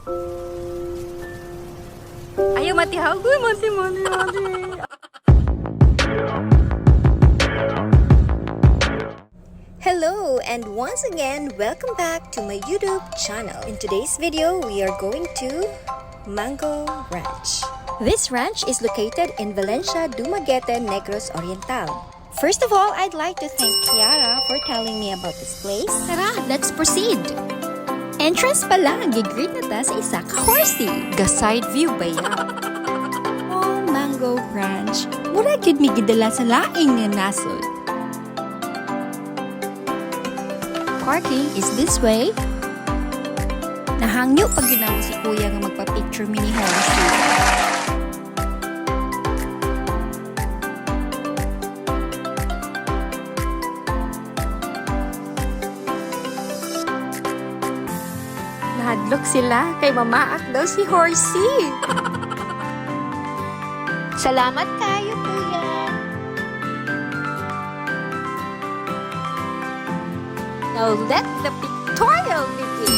Ayaw matihagoy, mati. Hello and once again, welcome back to my YouTube channel. In today's video, we are going to Mango Ranch. This ranch is located in Valencia, Dumaguete, Negros Oriental. First of all, I'd like to thank Kiara for telling me about this place. Tara, let's proceed! Entrance pa lang, gigreet na ta sa isa ka horsey. Ga-side view ba yan? Oh, Mango Ranch. Mura gid mi gidala sa laing nga nasod. Parking is this way. Nahangyo pag ginamo si kuya nga magpa-picture mini horsey. Nahadlok sila kay mamaak daw si horsey. Salamat kayo, kuya. Now let the pictorial begin.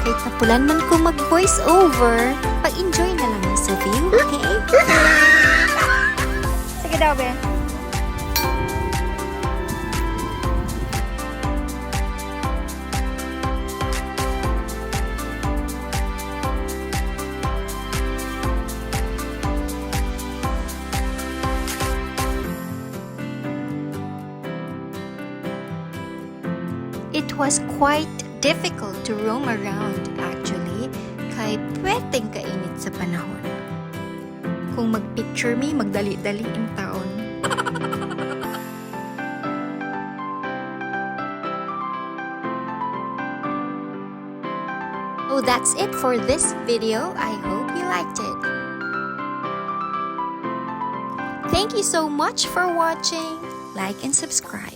Kahit napulan man ko mag-voice over, pag-enjoy na lang sa view, okay? Sige daw, be. It was quite difficult to roam around actually, kay pwedeng kainit sa panahon. Kung mag-picture me, magdali-dali ang taon. So that's it for this video. I hope you liked it. Thank you so much for watching. Like and subscribe.